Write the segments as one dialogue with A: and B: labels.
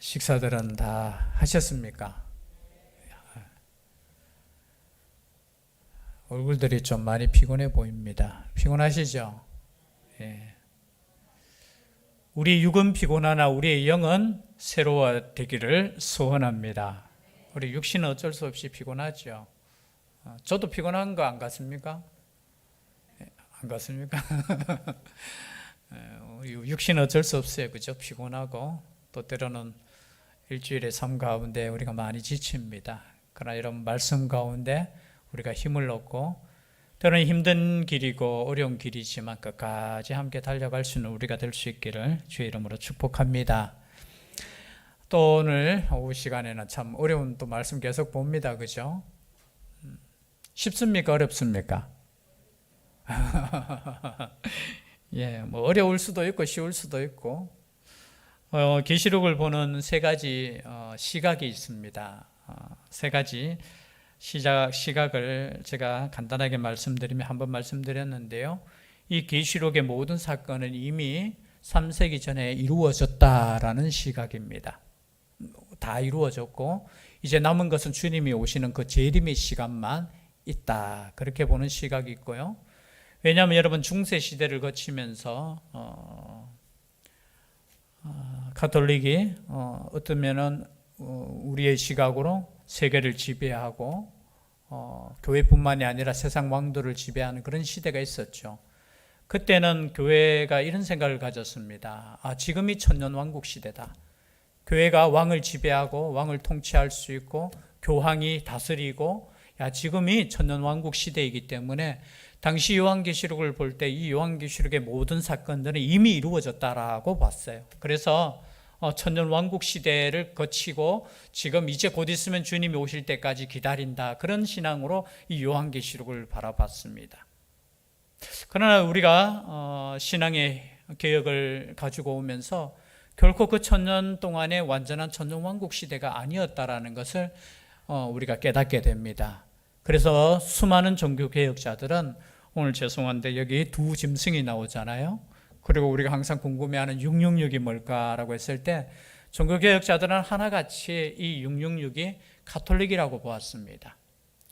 A: 식사들은 다 하셨습니까? 얼굴들이 좀 많이 피곤해 보입니다. 피곤하시죠? 예. 우리 육은 피곤하나 우리의 영은 새로워지기를 소원합니다. 우리 육신은 어쩔 수 없이 피곤하죠. 저도 피곤한 거 안 같습니까? 안 같습니까? 육신은 어쩔 수 없어요. 그죠? 피곤하고 또 때로는 일주일의 삶 가운데 우리가 많이 지칩니다. 그러나 이런 말씀 가운데 우리가 힘을 얻고 때로는 힘든 길이고 어려운 길이지만 끝까지 함께 달려갈 수 있는 우리가 될 수 있기를 주의 이름으로 축복합니다. 또 오늘 오후 시간에는 참 어려운 또 말씀 계속 봅니다. 그죠? 쉽습니까? 어렵습니까? 예, 뭐 어려울 수도 있고 쉬울 수도 있고 계시록을 보는 세 가지 시각이 있습니다. 세 가지 시각을 제가 간단하게 말씀드리면 한번 말씀드렸는데요. 이 계시록의 모든 사건은 이미 3세기 전에 이루어졌다라는 시각입니다. 다 이루어졌고 이제 남은 것은 주님이 오시는 그 재림의 시간만 있다. 그렇게 보는 시각이 있고요. 왜냐하면 여러분 중세 시대를 거치면서 가톨릭이 어떠면은 우리의 시각으로 세계를 지배하고 교회뿐만이 아니라 세상 왕도를 지배하는 그런 시대가 있었죠. 그때는 교회가 이런 생각을 가졌습니다. 지금이 천년왕국 시대다. 교회가 왕을 지배하고 왕을 통치할 수 있고 교황이 다스리고 지금이 천년왕국 시대이기 때문에 당시 요한계시록을 볼 때 이 요한계시록의 모든 사건들은 이미 이루어졌다라고 봤어요. 그래서 천년왕국 시대를 거치고 지금 이제 곧 있으면 주님이 오실 때까지 기다린다. 그런 신앙으로 이 요한계시록을 바라봤습니다. 그러나 우리가 신앙의 개혁을 가지고 오면서 결코 그 천년 동안의 완전한 천년왕국 시대가 아니었다라는 것을 우리가 깨닫게 됩니다. 그래서 수많은 종교개혁자들은 오늘 죄송한데 여기 두 짐승이 나오잖아요. 그리고 우리가 항상 궁금해하는 666이 뭘까라고 했을 때 종교개혁자들은 하나같이 이 666이 가톨릭이라고 보았습니다.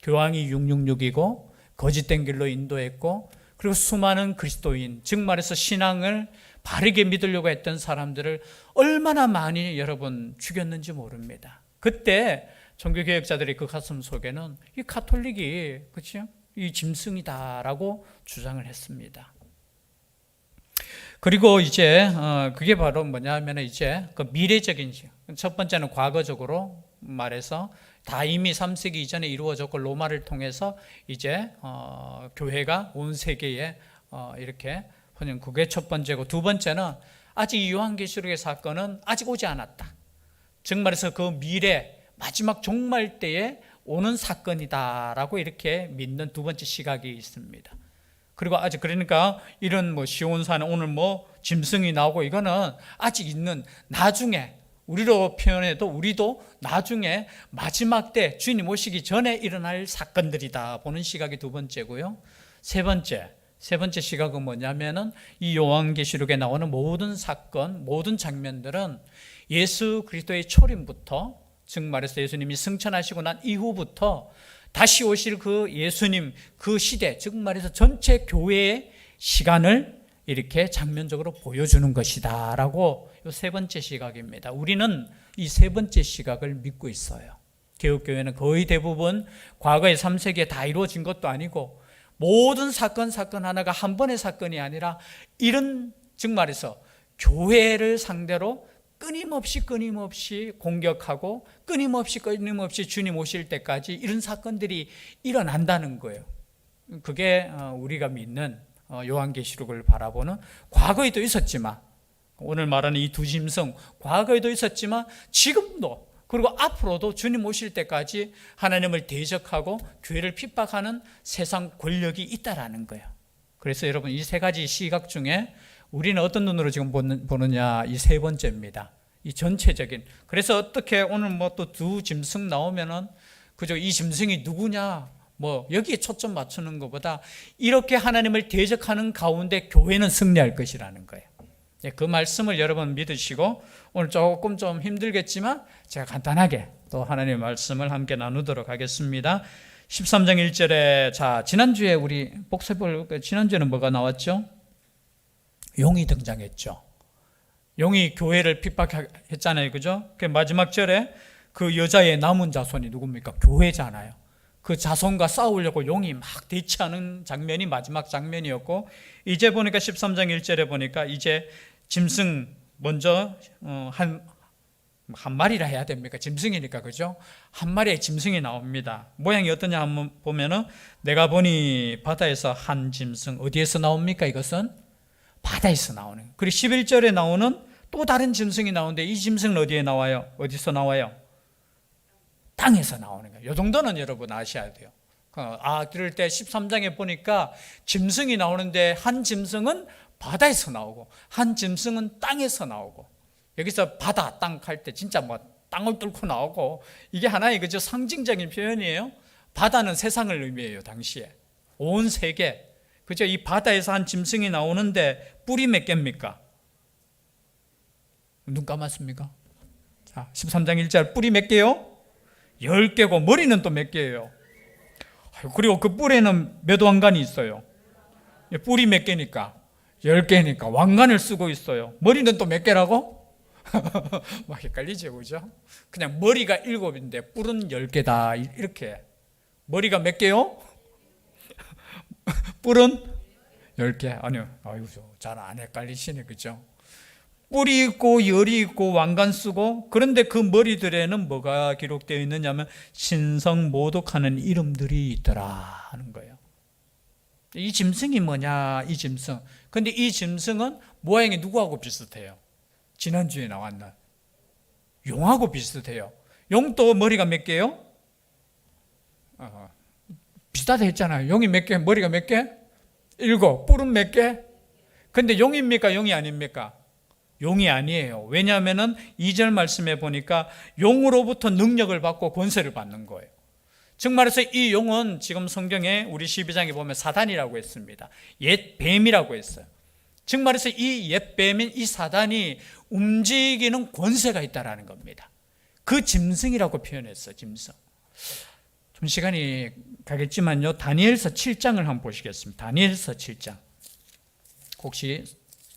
A: 교황이 666이고 거짓된 길로 인도했고 그리고 수많은 그리스도인, 즉 말해서 신앙을 바르게 믿으려고 했던 사람들을 얼마나 많이 여러분 죽였는지 모릅니다. 그때 종교개혁자들의 그 가슴 속에는 이 가톨릭이 그렇죠? 이 짐승이다라고 주장을 했습니다. 그리고 이제 그게 바로 뭐냐면 이제 그 미래적인 첫 번째는 과거적으로 말해서 다 이미 3세기 이전에 이루어졌고 로마를 통해서 이제 교회가 온 세계에 이렇게 그게 첫 번째고 두 번째는 아직 이 요한계시록의 사건은 아직 오지 않았다. 즉 말해서 그 미래 마지막 종말 때에 오는 사건이다라고 이렇게 믿는 두 번째 시각이 있습니다. 그리고 아직 그러니까 이런 시온산에 오늘 짐승이 나오고 이거는 아직 있는 나중에 우리로 표현해도 우리도 나중에 마지막 때 주님 오시기 전에 일어날 사건들이다 보는 시각이 두 번째고요. 세 번째 시각은 뭐냐면은 이 요한계시록에 나오는 모든 사건, 모든 장면들은 예수 그리스도의 초림부터 즉 말해서 예수님이 승천하시고 난 이후부터 다시 오실 그 예수님 그 시대, 즉 말해서 전체 교회의 시간을 이렇게 장면적으로 보여주는 것이다 라고 이 세 번째 시각입니다. 우리는 이 세 번째 시각을 믿고 있어요. 개혁교회는 거의 대부분 과거의 3세기에 다 이루어진 것도 아니고 모든 사건 하나가 한 번의 사건이 아니라 이런 즉 말해서 교회를 상대로 끊임없이 공격하고 끊임없이 주님 오실 때까지 이런 사건들이 일어난다는 거예요. 그게 우리가 믿는 요한계시록을 바라보는 과거에도 있었지만 오늘 말하는 이 두 짐승 과거에도 있었지만 지금도 그리고 앞으로도 주님 오실 때까지 하나님을 대적하고 교회를 핍박하는 세상 권력이 있다라는 거예요. 그래서 여러분 이 세 가지 시각 중에 우리는 어떤 눈으로 지금 보느냐 이 세 번째입니다. 이 전체적인. 그래서 어떻게 오늘 또 두 짐승 나오면은 그죠? 이 짐승이 누구냐? 여기에 초점 맞추는 것보다 이렇게 하나님을 대적하는 가운데 교회는 승리할 것이라는 거예요. 그 말씀을 여러분 믿으시고 오늘 조금 좀 힘들겠지만 제가 간단하게 또 하나님의 말씀을 함께 나누도록 하겠습니다. 13장 1절에 자 지난주에 우리 복습을 지난주에는 뭐가 나왔죠? 용이 등장했죠. 용이 교회를 핍박했잖아요. 그죠? 그 마지막 절에 그 여자의 남은 자손이 누굽니까? 교회잖아요. 그 자손과 싸우려고 용이 막 대치하는 장면이 마지막 장면이었고, 이제 보니까 13장 1절에 보니까 이제 짐승 먼저 한 마리라 해야 됩니까? 짐승이니까, 그죠? 한 마리의 짐승이 나옵니다. 모양이 어떠냐 한번 보면은 내가 보니 바다에서 한 짐승, 어디에서 나옵니까? 이것은 바다에서 나오는. 그리고 11절에 나오는 또 다른 짐승이 나오는데 이 짐승은 어디에 나와요? 어디서 나와요? 땅에서 나오는 거예요. 이 정도는 여러분 아셔야 돼요. 그럴 때 13장에 보니까 짐승이 나오는데 한 짐승은 바다에서 나오고 한 짐승은 땅에서 나오고, 여기서 바다, 땅 할 때 진짜 뭐 땅을 뚫고 나오고, 이게 하나의 그저 상징적인 표현이에요. 바다는 세상을 의미해요. 당시에 온 세계, 그죠? 이 바다에서 한 짐승이 나오는데 뿔이 몇 개입니까? 눈 감았습니까? 자, 13장 1절 뿔이 몇 개요? 10개고 머리는 또 몇 개예요? 그리고 그 뿔에는 몇 왕관이 있어요? 뿔이 몇 개니까? 10개니까 왕관을 쓰고 있어요. 머리는 또 몇 개라고? 막 헷갈리죠, 그죠? 그냥 머리가 7인데 뿔은 10개다 이렇게. 머리가 몇 개요? 뿔은 10개. 아니요, 잘 안 헷갈리시네, 그죠? 뿔이 있고 열이 있고 왕관 쓰고, 그런데 그 머리들에는 뭐가 기록되어 있느냐면 신성모독하는 이름들이 있더라 하는 거예요. 이 짐승이 뭐냐, 이 짐승. 근데 이 짐승은 모양이 누구하고 비슷해요? 지난주에 나왔나? 용하고 비슷해요. 용도 머리가 몇 개요? 비슷하다 했잖아요. 용이 몇 개? 머리가 몇 개? 7. 뿔은 몇 개? 근데 용입니까? 용이 아닙니까? 용이 아니에요. 왜냐하면 2절 말씀에 보니까 용으로부터 능력을 받고 권세를 받는 거예요. 즉 말해서 이 용은 지금 성경에 우리 12장에 보면 사단이라고 했습니다. 옛 뱀이라고 했어요. 즉 말해서 이 옛 뱀인 이 사단이 움직이는 권세가 있다라는 겁니다. 그 짐승이라고 표현했어요. 짐승. 좀 시간이 가겠지만요, 다니엘서 7장을 한번 보시겠습니다. 다니엘서 7장. 혹시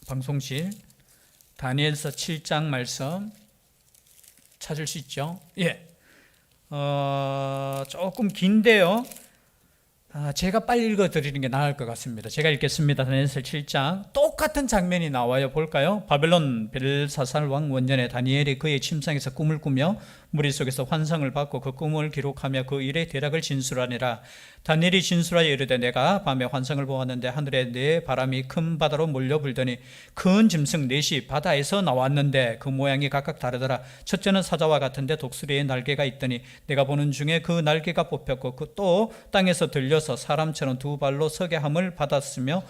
A: 방송실 다니엘서 7장 말씀 찾을 수 있죠? 예. 조금 긴데요. 제가 빨리 읽어드리는 게 나을 것 같습니다. 제가 읽겠습니다. 다니엘서 7장. 똑같은 장면이 나와요. 볼까요? 바벨론 벨사살 왕 원년에 다니엘이 그의 침상에서 꿈을 꾸며 무리 속에서 환상을 받고 그 꿈을 기록하며 그 일의 대략을 진술하니라. 다니엘이 진술하여 이르되 내가 밤에 환상을 보았는데 하늘에 네 바람이 큰 바다로 몰려 불더니 큰 짐승 넷이 바다에서 나왔는데 그 모양이 각각 다르더라. 첫째는 사자와 같은데 독수리의 날개가 있더니 내가 보는 중에 그 날개가 뽑혔고 그 또 땅에서 들려서 사람처럼 두 발로 서게 함을 받았으며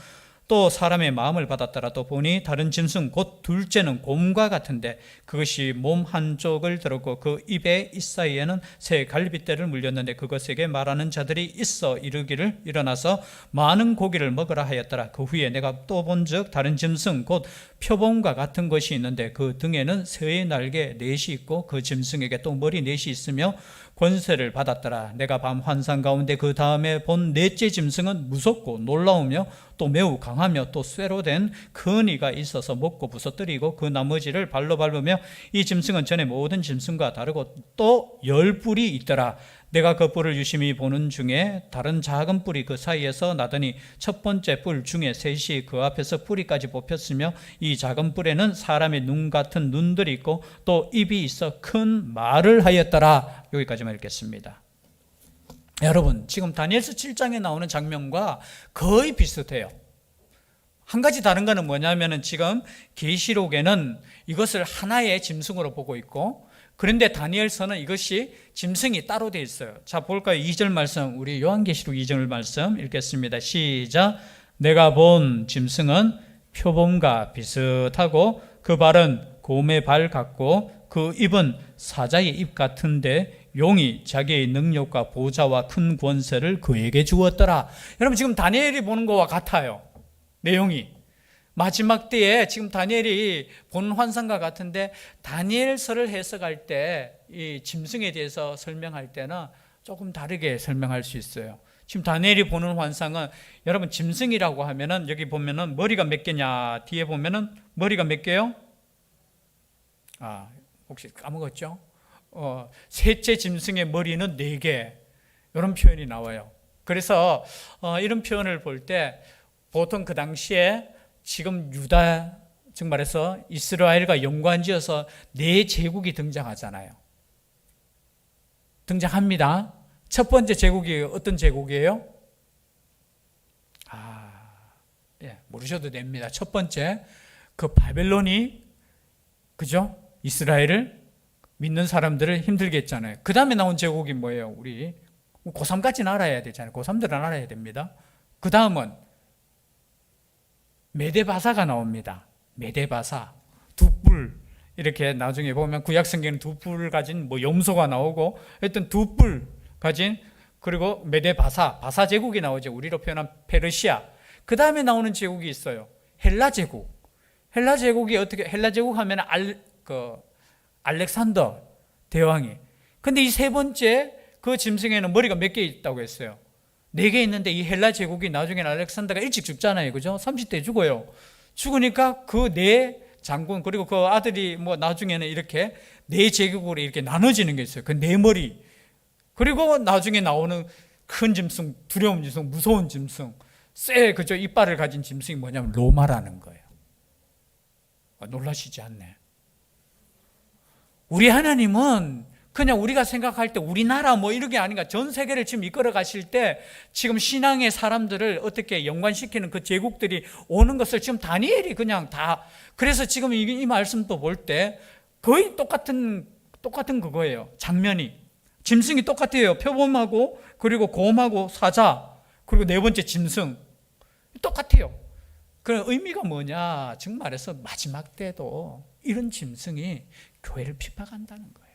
A: 또 사람의 마음을 받았더라. 또 보니 다른 짐승 곧 둘째는 곰과 같은데 그것이 몸 한쪽을 들었고 그 입의 잇사이에는 새 갈빗대를 물렸는데 그것에게 말하는 자들이 있어 이르기를 일어나서 많은 고기를 먹으라 하였더라. 그 후에 내가 또 본즉 다른 짐승 곧 표범과 같은 것이 있는데 그 등에는 새의 날개 넷이 있고 그 짐승에게 또 머리 넷이 있으며 권세를 받았더라. 내가 밤 환상 가운데 그 다음에 본 넷째 짐승은 무섭고 놀라우며 또 매우 강하며 또 쇠로 된 큰 이가 있어서 먹고 부서뜨리고 그 나머지를 발로 밟으며 이 짐승은 전에 모든 짐승과 다르고 또 10뿔이 있더라. 내가 그 뿔을 유심히 보는 중에 다른 작은 뿔이 그 사이에서 나더니 첫 번째 뿔 중에 셋이 그 앞에서 뿌리까지 뽑혔으며 이 작은 뿔에는 사람의 눈 같은 눈들이 있고 또 입이 있어 큰 말을 하였더라. 여기까지만 읽겠습니다. 여러분, 지금 다니엘서 7장에 나오는 장면과 거의 비슷해요. 한 가지 다른 거는 뭐냐면은 지금 계시록에는 이것을 하나의 짐승으로 보고 있고, 그런데 다니엘서는 이것이 짐승이 따로 되어 있어요. 자, 볼까요? 2절 말씀, 우리 요한계시록 2절 말씀 읽겠습니다. 시작. 내가 본 짐승은 표범과 비슷하고 그 발은 곰의 발 같고 그 입은 사자의 입 같은데 용이 자기의 능력과 보좌와 큰 권세를 그에게 주었더라. 여러분, 지금 다니엘이 보는 것과 같아요. 내용이 마지막 때에 지금 다니엘이 본 환상과 같은데 다니엘서를 해석할 때 이 짐승에 대해서 설명할 때는 조금 다르게 설명할 수 있어요. 지금 다니엘이 보는 환상은 여러분 짐승이라고 하면은 여기 보면은 머리가 몇 개냐 뒤에 보면은 머리가 몇 개요? 혹시 까먹었죠? 셋째 짐승의 머리는 4개 이런 표현이 나와요. 그래서 이런 표현을 볼 때 보통 그 당시에 지금 유다 즉 말해서 이스라엘과 연관지어서 4제국이 등장하잖아요. 등장합니다. 첫 번째 제국이 어떤 제국이에요? 모르셔도 됩니다. 첫 번째 그 바벨론이 그죠? 이스라엘을 믿는 사람들을 힘들게 했잖아요. 그 다음에 나온 제국이 뭐예요? 우리 고3까지는 알아야 되잖아요. 고3들은 알아야 됩니다. 그 다음은 메데바사가 나옵니다. 메데바사, 두 뿔. 이렇게 나중에 보면 구약성경은 두 뿔을 가진 염소가 나오고 하여튼 두 뿔 가진 그리고 메데바사, 바사 제국이 나오죠. 우리로 표현한 페르시아. 그 다음에 나오는 제국이 있어요. 헬라 제국. 헬라 제국이 어떻게, 헬라 제국 하면 알렉산더 대왕이. 근데 이 세 번째 그 짐승에는 머리가 몇 개 있다고 했어요? 4개 있는데 이 헬라 제국이 나중에는 알렉산더가 일찍 죽잖아요. 그죠? 30대에 죽어요. 죽으니까 그 4장군 그리고 그 아들이 나중에는 이렇게 4제국으로 이렇게 나눠지는 게 있어요. 그 4머리. 그리고 나중에 나오는 큰 짐승, 두려운 짐승, 무서운 짐승, 그죠? 이빨을 가진 짐승이 뭐냐면 로마라는 거예요. 놀라시지 않네. 우리 하나님은 그냥 우리가 생각할 때 우리나라 이런 게 아닌가. 전 세계를 지금 이끌어 가실 때 지금 신앙의 사람들을 어떻게 연관시키는 그 제국들이 오는 것을 지금 다니엘이 그냥 다. 그래서 지금 이 말씀도 볼 때 거의 똑같은 그거예요. 장면이. 짐승이 똑같아요. 표범하고 그리고 곰하고 사자 그리고 4번째 짐승 똑같아요. 그 의미가 뭐냐? 지금 말해서 마지막 때도 이런 짐승이 교회를 핍박한다는 거예요.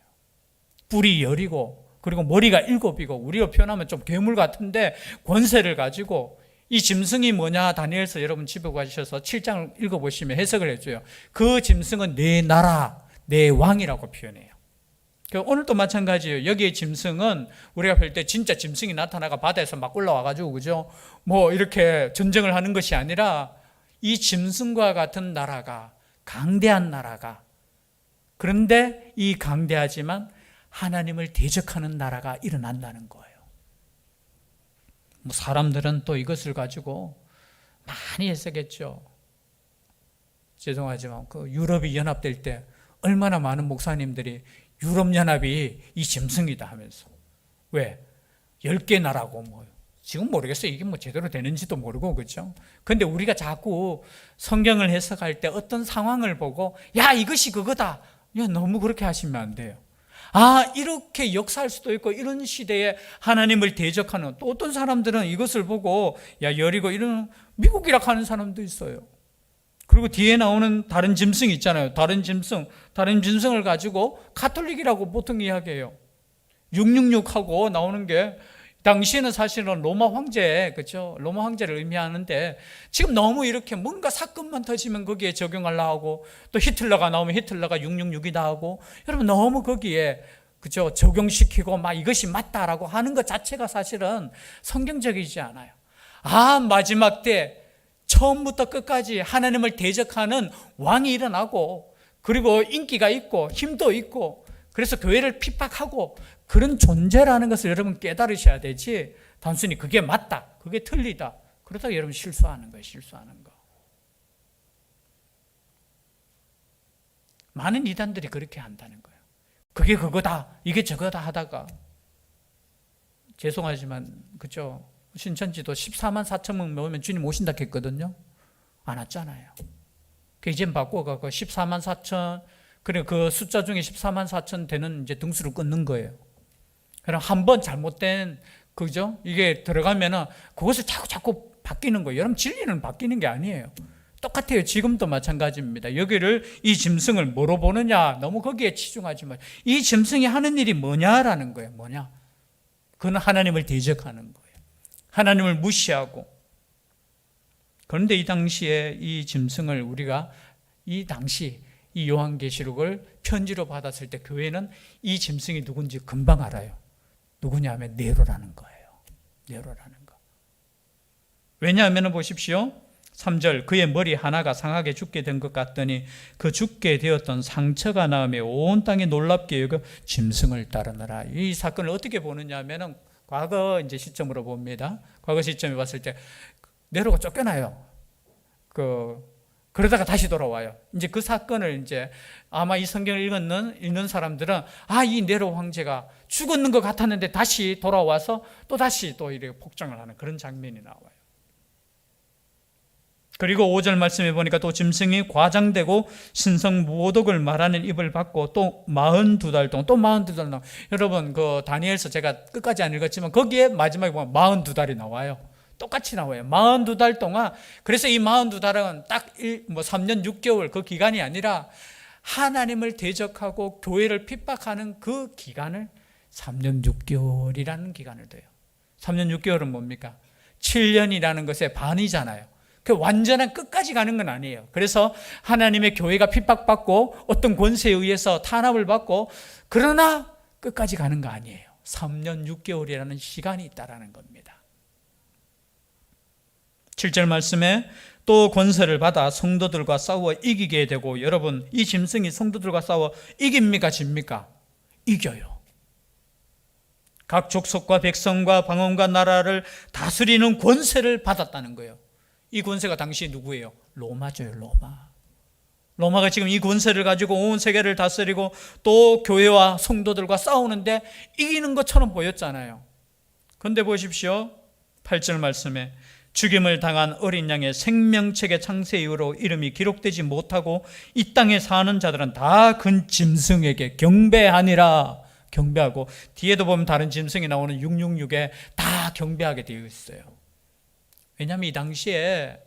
A: 뿔이 10이고 그리고 머리가 7이고 우리로 표현하면 좀 괴물 같은데 권세를 가지고 이 짐승이 뭐냐? 다니엘서 여러분 집에 가셔서 7장을 읽어보시면 해석을 해줘요. 그 짐승은 내 나라, 내 왕이라고 표현해요. 오늘도 마찬가지예요. 여기에 짐승은 우리가 볼 때 진짜 짐승이 나타나가 바다에서 막 올라와가지고 그죠? 이렇게 전쟁을 하는 것이 아니라 이 짐승과 같은 나라가 강대한 나라가 그런데 이 강대하지만 하나님을 대적하는 나라가 일어난다는 거예요. 사람들은 또 이것을 가지고 많이 해석했죠. 죄송하지만 그 유럽이 연합될 때 얼마나 많은 목사님들이 유럽연합이 이 짐승이다 하면서 왜? 10개 나라고 지금 모르겠어요. 이게 제대로 되는지도 모르고 그렇죠? 근데 우리가 자꾸 성경을 해석할 때 어떤 상황을 보고 야 이것이 그거다. 너무 그렇게 하시면 안 돼요. 이렇게 역사할 수도 있고 이런 시대에 하나님을 대적하는 또 어떤 사람들은 이것을 보고 여리고 이런 미국이라 하는 사람도 있어요. 그리고 뒤에 나오는 다른 짐승 있잖아요. 다른 짐승을 가지고 가톨릭이라고 보통 이야기해요. 666하고 나오는 게 당시에는 사실은 로마 황제, 그렇죠? 로마 황제를 의미하는데 지금 너무 이렇게 뭔가 사건만 터지면 거기에 적용하려고 하고 또 히틀러가 나오면 히틀러가 666이다 하고 여러분 너무 거기에 그렇죠? 적용시키고 이것이 맞다라고 하는 것 자체가 사실은 성경적이지 않아요. 마지막 때 처음부터 끝까지 하나님을 대적하는 왕이 일어나고 그리고 인기가 있고 힘도 있고 그래서 교회를 핍박하고 그런 존재라는 것을 여러분 깨달으셔야 되지 단순히 그게 맞다, 그게 틀리다 그러다가 여러분 실수하는 거예요. 실수하는 거. 많은 이단들이 그렇게 한다는 거예요. 그게 그거다, 이게 저거다 하다가 죄송하지만 그죠? 신천지도 14만 4천 명 모으면 주님 오신다 했거든요. 안 왔잖아요. 이젠 바꿔가고 14만 4천 그래 그 숫자 중에 14만 4천 되는 이제 등수를 끊는 거예요. 그럼 한 번 잘못된 그죠? 이게 들어가면은 그것을 자꾸 바뀌는 거예요. 여러분 진리는 바뀌는 게 아니에요. 똑같아요. 지금도 마찬가지입니다. 여기를 이 짐승을 뭐로 보느냐? 너무 거기에 치중하지 마세요. 이 짐승이 하는 일이 뭐냐라는 거예요. 뭐냐? 그건 하나님을 대적하는 거예요. 하나님을 무시하고 그런데 이 당시에 이 짐승을 우리가 이 당시 이 요한계시록을 편지로 받았을 때 교회는 이 짐승이 누군지 금방 알아요. 누구냐 하면 네로라는 거예요. 네로라는 거. 왜냐하면 보십시오. 3절 그의 머리 하나가 상하게 죽게 된 것 같더니 그 죽게 되었던 상처가 나음에 온 땅이 놀랍게 여겨 짐승을 따르느라. 이 사건을 어떻게 보느냐 하면은 과거 이제 시점으로 봅니다. 과거 시점에 봤을 때 네로가 쫓겨나요. 그러다가 다시 돌아와요. 이제 그 사건을 이제 아마 이 성경을 읽는 사람들은 이 네로 황제가 죽었는 것 같았는데 다시 돌아와서 또 다시 또 이렇게 폭정을 하는 그런 장면이 나와요. 그리고 5절 말씀해 보니까 또 짐승이 과장되고 신성모독을 말하는 입을 받고 또 42달 동안 또 42달 동안 여러분 그 다니엘서 제가 끝까지 안 읽었지만 거기에 마지막에 보면 42달이 나와요. 똑같이 나와요. 42달 동안. 그래서 이 42달은 딱 3년 6개월 그 기간이 아니라 하나님을 대적하고 교회를 핍박하는 그 기간을 3년 6개월이라는 기간을 둬요. 3년 6개월은 뭡니까? 7년이라는 것의 반이잖아요. 그 완전한 끝까지 가는 건 아니에요. 그래서 하나님의 교회가 핍박받고 어떤 권세에 의해서 탄압을 받고 그러나 끝까지 가는 거 아니에요. 3년 6개월이라는 시간이 있다라는 겁니다. 7절 말씀에 또 권세를 받아 성도들과 싸워 이기게 되고 여러분 이 짐승이 성도들과 싸워 이깁니까 집니까? 이겨요. 각 족속과 백성과 방언과 나라를 다스리는 권세를 받았다는 거예요. 이 권세가 당시 누구예요? 로마죠. 로마가 지금 이 권세를 가지고 온 세계를 다스리고 또 교회와 성도들과 싸우는데 이기는 것처럼 보였잖아요. 그런데 보십시오. 8절 말씀에 죽임을 당한 어린 양의 생명책의 창세 이후로 이름이 기록되지 못하고 이 땅에 사는 자들은 다 그 짐승에게 경배하니라. 경배하고 뒤에도 보면 다른 짐승이 나오는 666에 다 경배하게 되어 있어요. 왜냐하면 이 당시에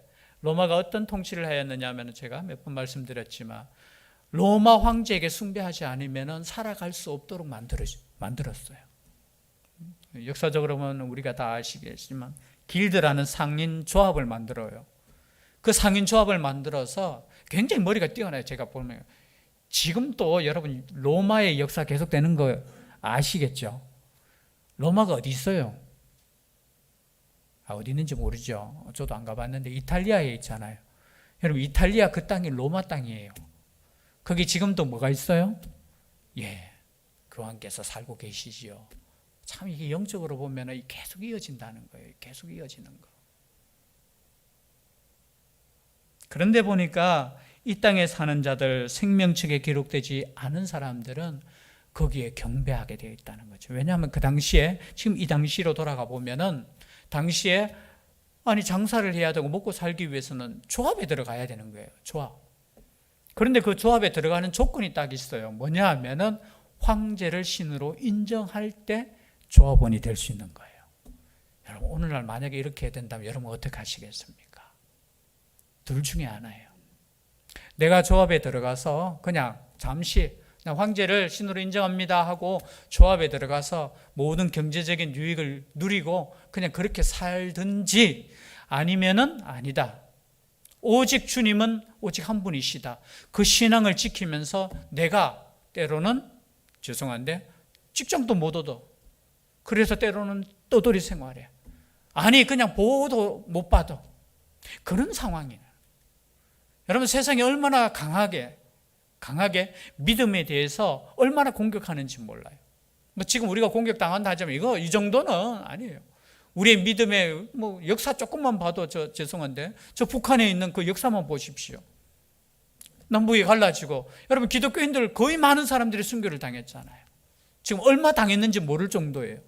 A: 로마가 어떤 통치를 하였느냐 하면 제가 몇 번 말씀드렸지만 로마 황제에게 숭배하지 않으면 살아갈 수 없도록 만들었어요. 역사적으로 보면 우리가 다 아시겠지만 길드라는 상인 조합을 만들어요. 그 상인 조합을 만들어서 굉장히 머리가 뛰어나요. 제가 보면 지금도 여러분 로마의 역사 계속되는 거 아시겠죠? 로마가 어디 있어요? 어디 있는지 모르죠. 저도 안 가봤는데 이탈리아에 있잖아요. 여러분 이탈리아 그 땅이 로마 땅이에요. 거기 지금도 뭐가 있어요? 교황께서 살고 계시지요. 참 이게 영적으로 보면 계속 이어진다는 거예요. 계속 이어지는 거. 그런데 보니까 이 땅에 사는 자들 생명책에 기록되지 않은 사람들은 거기에 경배하게 되어 있다는 거죠. 왜냐하면 그 당시에 지금 이 당시로 돌아가 보면은 당시에 장사를 해야 되고 먹고 살기 위해서는 조합에 들어가야 되는 거예요. 조합. 그런데 그 조합에 들어가는 조건이 딱 있어요. 뭐냐 하면은 황제를 신으로 인정할 때 조합원이 될 수 있는 거예요. 여러분 오늘날 만약에 이렇게 해야 된다면 여러분 어떻게 하시겠습니까? 둘 중에 하나예요. 내가 조합에 들어가서 그냥 잠시 황제를 신으로 인정합니다 하고 조합에 들어가서 모든 경제적인 유익을 누리고 그냥 그렇게 살든지 아니면은 아니다. 오직 주님은 오직 한 분이시다. 그 신앙을 지키면서 내가 때로는 죄송한데 직장도 못 얻어. 그래서 때로는 떠돌이 생활해. 아니 그냥 보호도 못 받아. 그런 상황이에요. 여러분 세상이 얼마나 강하게 믿음에 대해서 얼마나 공격하는지 몰라요. 지금 우리가 공격당한다 하자면 이 정도는 아니에요. 우리의 믿음의 역사 조금만 봐도 죄송한데 저 북한에 있는 그 역사만 보십시오. 남북이 갈라지고 여러분 기독교인들 거의 많은 사람들이 순교를 당했잖아요. 지금 얼마 당했는지 모를 정도예요.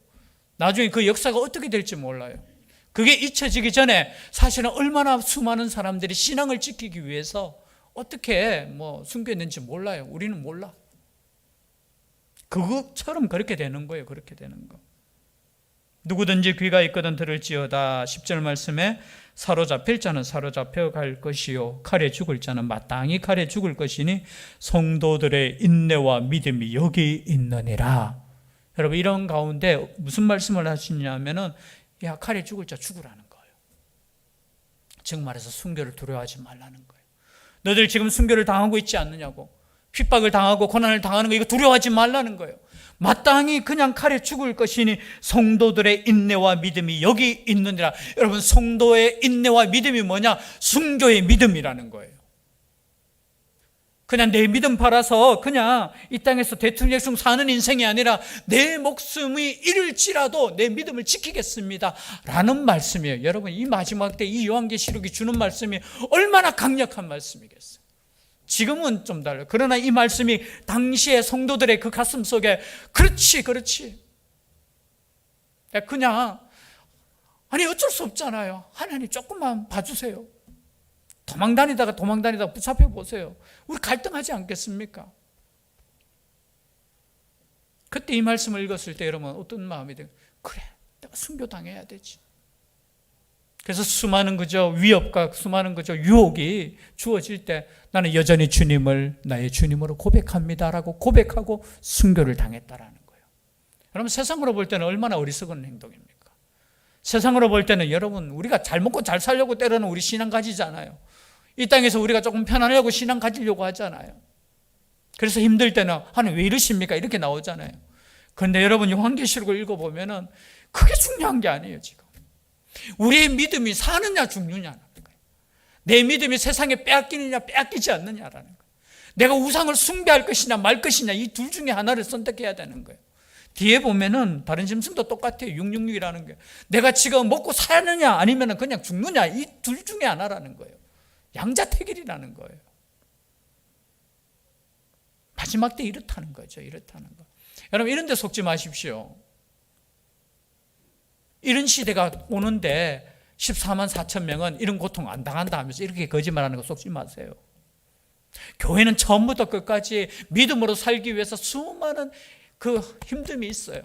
A: 나중에 그 역사가 어떻게 될지 몰라요. 그게 잊혀지기 전에 사실은 얼마나 수많은 사람들이 신앙을 지키기 위해서 어떻게 순교했는지 몰라요. 우리는 몰라. 그것처럼 그렇게 되는 거예요. 그렇게 되는 거. 누구든지 귀가 있거든 들을지어다. 10절 말씀에 사로잡힐 자는 사로잡혀 갈 것이요 칼에 죽을 자는 마땅히 칼에 죽을 것이니 성도들의 인내와 믿음이 여기 있느니라. 여러분 이런 가운데 무슨 말씀을 하시냐면은 칼에 죽을 자 죽으라는 거예요. 즉 말해서 순교를 두려워하지 말라는 거예요. 너들 지금 순교를 당하고 있지 않느냐고, 핍박을 당하고 고난을 당하는 거 이거 두려워하지 말라는 거예요. 마땅히 그냥 칼에 죽을 것이니 성도들의 인내와 믿음이 여기 있느니라. 여러분, 성도의 인내와 믿음이 뭐냐? 순교의 믿음이라는 거예요. 그냥 내 믿음 팔아서 그냥 이 땅에서 대충대충 사는 인생이 아니라 내 목숨이 잃을지라도 내 믿음을 지키겠습니다 라는 말씀이에요. 여러분, 이 마지막 때 이 요한계시록이 주는 말씀이 얼마나 강력한 말씀이겠어요. 지금은 좀 달라요. 그러나 이 말씀이 당시의 성도들의 그 가슴 속에 그렇지 그냥 아니 어쩔 수 없잖아요. 하나님 조금만 봐주세요. 도망다니다가 붙잡혀 보세요. 우리 갈등하지 않겠습니까? 그때 이 말씀을 읽었을 때 여러분 어떤 마음이 들어요? 그래, 내가 순교당해야 되지. 그래서 수많은 위협과 수많은 유혹이 주어질 때 나는 여전히 주님을 나의 주님으로 고백합니다라고 고백하고 순교를 당했다라는 거예요. 여러분, 세상으로 볼 때는 얼마나 어리석은 행동입니까? 세상으로 볼 때는 여러분, 우리가 잘 먹고 잘 살려고 때로는 우리 신앙 가지잖아요. 이 땅에서 우리가 조금 편안하려고 신앙 가지려고 하잖아요. 그래서 힘들 때는 하나님 왜 이러십니까? 이렇게 나오잖아요. 그런데 여러분, 요한계시록을 읽어보면은 그게 중요한 게 아니에요. 지금 우리의 믿음이 사느냐 죽느냐라는 거예요. 내 믿음이 세상에 빼앗기느냐 빼앗기지 않느냐라는 거예요. 내가 우상을 숭배할 것이냐 말 것이냐 이 둘 중에 하나를 선택해야 되는 거예요. 뒤에 보면은 다른 짐승도 똑같아요. 666이라는 게 내가 지금 먹고 사느냐 아니면 그냥 죽느냐 이 둘 중에 하나라는 거예요. 양자택일이라는 거예요. 마지막 때 이렇다는 거죠. 이렇다는 거. 여러분, 이런 데 속지 마십시오. 이런 시대가 오는데 14만 4천 명은 이런 고통 안 당한다 하면서 이렇게 거짓말하는 거 속지 마세요. 교회는 처음부터 끝까지 믿음으로 살기 위해서 수많은 그 힘듦이 있어요.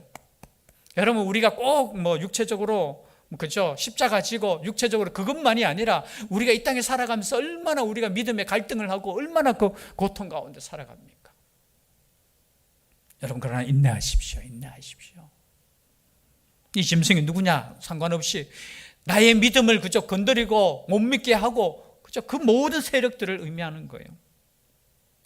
A: 여러분, 우리가 꼭 육체적으로 그죠? 십자가 지고 육체적으로 그것만이 아니라 우리가 이 땅에 살아가면서 얼마나 우리가 믿음의 갈등을 하고 얼마나 그 고통 가운데 살아갑니까? 여러분, 그러나 인내하십시오. 이 짐승이 누구냐 상관없이 나의 믿음을 그저 건드리고 못 믿게 하고 그저 그 모든 세력들을 의미하는 거예요.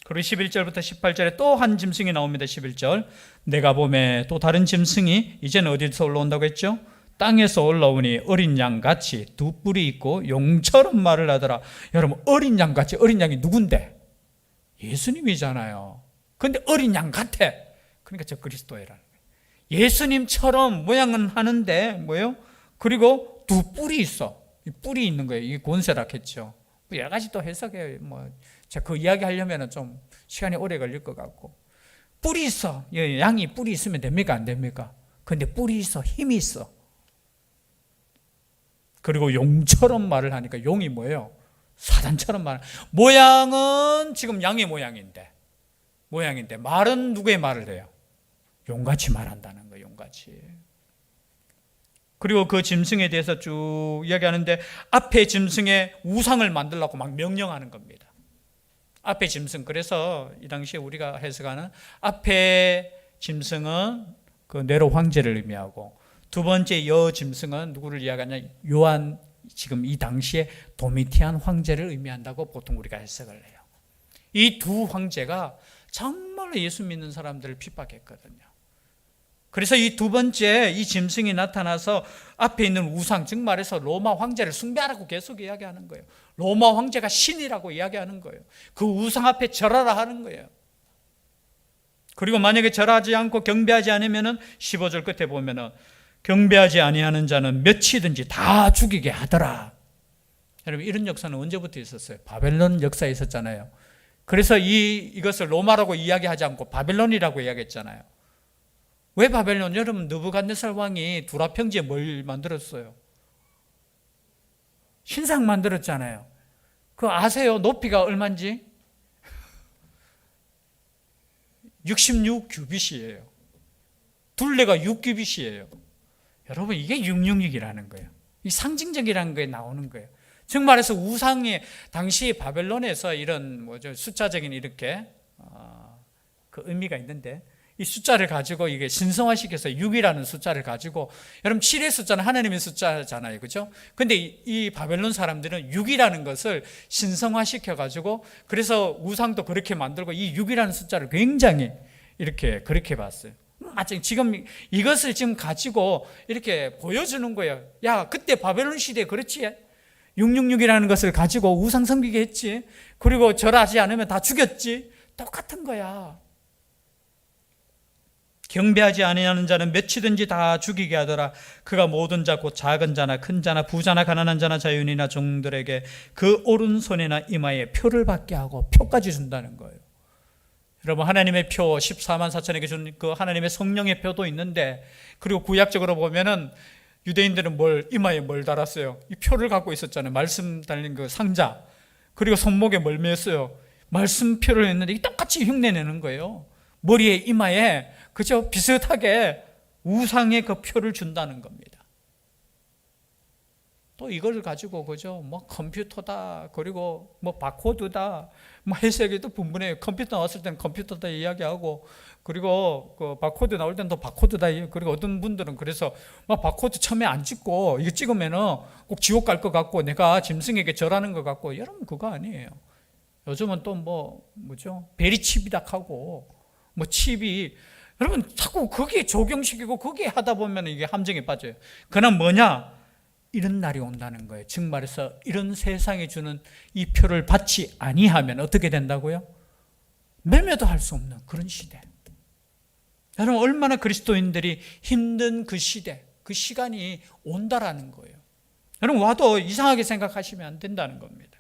A: 그리고 11절부터 18절에 또 한 짐승이 나옵니다. 11절 내가 보매 또 다른 짐승이 이제는 어디서 올라온다고 했죠? 땅에서 올라오니 어린 양같이 두 뿔이 있고 용처럼 말을 하더라. 여러분, 어린 양같이, 어린 양이 누군데? 예수님이잖아요. 그런데 어린 양 같아. 그러니까 저 그리스도라는 거예요. 예수님처럼 모양은 하는데 뭐예요? 그리고 두 뿔이 있어. 뿔이 있는 거예요. 이게 권세라겠죠. 여러 가지 또 해석해요. 제가 그 이야기 하려면 좀 시간이 오래 걸릴 것 같고. 뿔이 있어. 양이 뿔이 있으면 됩니까? 안 됩니까? 근데 뿔이 있어. 힘이 있어. 그리고 용처럼 말을 하니까 용이 뭐예요? 사단처럼 말. 모양은 지금 양의 모양인데 말은 누구의 말을 해요? 용같이 말한다는 거예요. 용같이. 그리고 그 짐승에 대해서 쭉 이야기하는데 앞에 짐승의 우상을 만들라고 막 명령하는 겁니다. 앞에 짐승. 그래서 이 당시에 우리가 해석하는 앞에 짐승은 그 네로 황제를 의미하고 두 번째 여 짐승은 누구를 이야기하냐? 요한, 지금 이 당시에 도미티안 황제를 의미한다고 보통 우리가 해석을 해요. 이 두 황제가 정말로 예수 믿는 사람들을 핍박했거든요. 그래서 이 두 번째 이 짐승이 나타나서 앞에 있는 우상, 즉 말해서 로마 황제를 숭배하라고 계속 이야기하는 거예요. 로마 황제가 신이라고 이야기하는 거예요. 그 우상 앞에 절하라 하는 거예요. 그리고 만약에 절하지 않고 경배하지 않으면은 15절 끝에 보면은 경배하지 아니하는 자는 몇이든지 다 죽이게 하더라. 여러분, 이런 역사는 언제부터 있었어요? 바벨론 역사에 있었잖아요. 그래서 이것을 로마라고 이야기하지 않고 바벨론이라고 이야기했잖아요. 왜 바벨론? 여러분, 느부갓네살 왕이 두라 평지에 뭘 만들었어요? 신상 만들었잖아요. 그거 아세요? 높이가 얼마인지? 66규빗이에요. 둘레가 6규빗이에요. 여러분, 이게 666이라는 거예요. 이 상징적이라는 거에 나오는 거예요. 즉 말해서 우상이 당시 바벨론에서 이런 숫자적인 이렇게 그 의미가 있는데 이 숫자를 가지고 이게 신성화시켜서 6이라는 숫자를 가지고, 여러분 7의 숫자는 하나님의 숫자잖아요. 그죠? 근데 이 바벨론 사람들은 6이라는 것을 신성화시켜 가지고, 그래서 우상도 그렇게 만들고 이 6이라는 숫자를 굉장히 이렇게 그렇게 봤어요. 마치 지금 이것을 지금 가지고 이렇게 보여주는 거예요. 야, 그때 바벨론 시대에 그렇지? 666이라는 것을 가지고 우상 섬기게 했지. 그리고 절하지 않으면 다 죽였지. 똑같은 거야. 경배하지 아니하는 자는 몇이든지 다 죽이게 하더라. 그가 모든 자 곧 작은 자나 큰 자나 부자나 가난한 자나 자유인이나 종들에게 그 오른손이나 이마에 표를 받게 하고 표까지 준다는 거예요. 여러분, 하나님의 표 14만 4천에게 준 그 하나님의 성령의 표도 있는데, 그리고 구약적으로 보면은 유대인들은 이마에 뭘 달았어요? 이 표를 갖고 있었잖아요. 말씀 달린 그 상자. 그리고 손목에 뭘 맸어요? 말씀표를 했는데 이게 똑같이 흉내내는 거예요. 머리에, 이마에, 그죠? 비슷하게 우상의 그 표를 준다는 겁니다. 또 이걸 가지고, 그죠? 뭐 컴퓨터다, 그리고 뭐 바코드다, 뭐 해석이 또 분분해요. 컴퓨터 나왔을 때는 컴퓨터다 이야기하고, 그리고 그 바코드 나올 때는 또 바코드다. 그리고 어떤 분들은 그래서 막 바코드 처음에 안 찍고, 이거 찍으면은 꼭 지옥 갈 것 같고, 내가 짐승에게 절하는 것 같고, 여러분 그거 아니에요. 요즘은 또 뭐죠? 베리칩이다 하고, 뭐 칩이, 여러분 자꾸 거기에 적용시키고 거기에 하다 보면 이게 함정에 빠져요. 그러나 뭐냐? 이런 날이 온다는 거예요. 즉 말해서 이런 세상에 주는 이 표를 받지 아니하면 어떻게 된다고요? 매매도 할 수 없는 그런 시대. 여러분, 얼마나 그리스도인들이 힘든 그 시대, 그 시간이 온다라는 거예요. 여러분, 와도 이상하게 생각하시면 안 된다는 겁니다.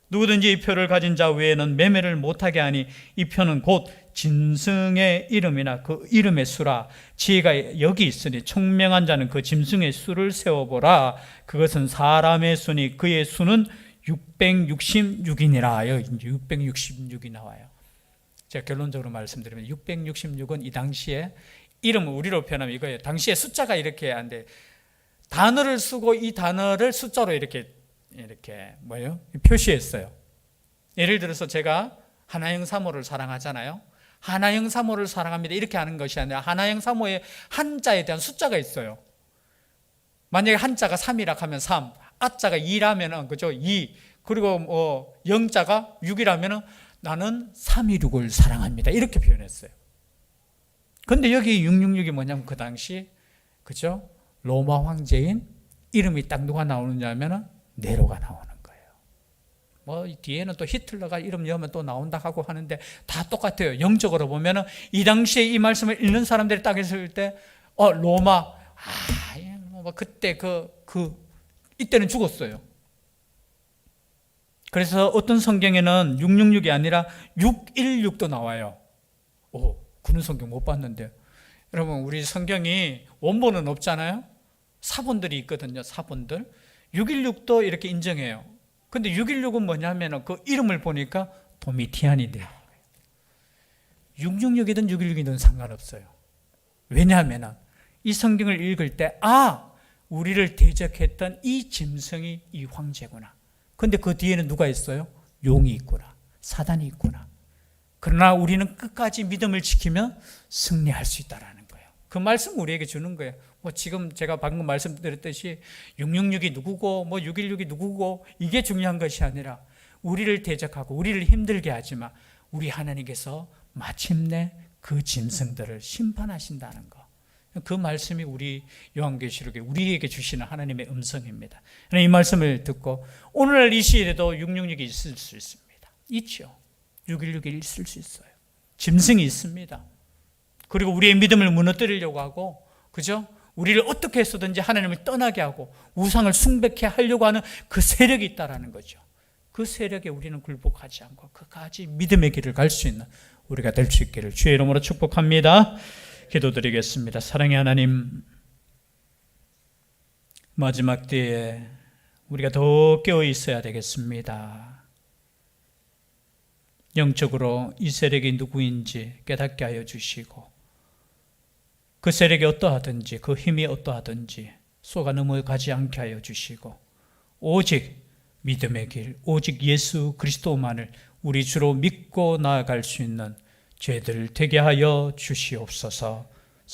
A: 누구든지 이 표를 가진 자 외에는 매매를 못하게 하니 이 표는 곧 짐승의 이름이나 그 이름의 수라. 지혜가 여기 있으니 총명한 자는 그 짐승의 수를 세워보라. 그것은 사람의 수니 그의 수는 666이니라. 여기 666이 나와요. 제가 결론적으로 말씀드리면 666은 이 당시에 이름을 우리로 표현하면 이거예요. 당시에 숫자가 이렇게 안 돼. 단어를 쓰고 이 단어를 숫자로 이렇게 표시했어요. 예를 들어서 제가 하나영 사모를 사랑하잖아요. 하나영 사모를 사랑합니다. 이렇게 하는 것이 아니라 하나영 사모의 한자에 대한 숫자가 있어요. 만약에 한자가 3이라 하면 3, 아자가 2라면 그죠? 2. 그리고 영자가 6이라면 나는 316을 사랑합니다. 이렇게 표현했어요. 그런데 여기 666이 뭐냐면 그 당시 그죠? 로마 황제인 이름이 딱 누가 나오느냐면 네로가 나오는 거예요. 뭐 뒤에는 또 히틀러가 이름 넣으면 또 나온다 하고 하는데 다 똑같아요. 영적으로 보면은 이 당시에 이 말씀을 읽는 사람들이 딱 했을 때 로마 그때 이때는 죽었어요. 그래서 어떤 성경에는 666이 아니라 616도 나와요. 그런 성경 못 봤는데. 여러분, 우리 성경이 원본은 없잖아요. 사본들이 있거든요. 사본들. 616도 이렇게 인정해요. 근데 616은 뭐냐면 그 이름을 보니까 도미티안이 돼요. 666이든 616이든 상관없어요. 왜냐하면 이 성경을 읽을 때 우리를 대적했던 이 짐승이 이 황제구나. 근데 그 뒤에는 누가 있어요? 용이 있구나. 사단이 있구나. 그러나 우리는 끝까지 믿음을 지키면 승리할 수 있다라는 거예요. 그 말씀 우리에게 주는 거예요. 지금 제가 방금 말씀드렸듯이 666이 누구고 616이 누구고 이게 중요한 것이 아니라 우리를 대적하고 우리를 힘들게 하지만 우리 하나님께서 마침내 그 짐승들을 심판하신다는 거. 그 말씀이 우리 요한계시록에 우리에게 주시는 하나님의 음성입니다. 이 말씀을 듣고 오늘날 이 시대에도 666이 있을 수 있습니다. 있죠. 616이 있을 수 있어요. 짐승이 있습니다. 그리고 우리의 믿음을 무너뜨리려고 하고, 그죠? 우리를 어떻게 해서든지 하나님을 떠나게 하고 우상을 숭배케 하려고 하는 그 세력이 있다라는 거죠. 그 세력에 우리는 굴복하지 않고 끝까지 믿음의 길을 갈 수 있는 우리가 될 수 있기를 주의 이름으로 축복합니다. 기도드리겠습니다. 사랑의 하나님, 마지막 때에 우리가 더 깨어 있어야 되겠습니다. 영적으로 이 세력이 누구인지 깨닫게 하여 주시고 그 세력이 어떠하든지 그 힘이 어떠하든지 쏘가 넘어가지 않게 하여 주시고 오직 믿음의 길, 오직 예수 그리스도만을 우리 주로 믿고 나아갈 수 있는 죄들 되게 하여 주시옵소서.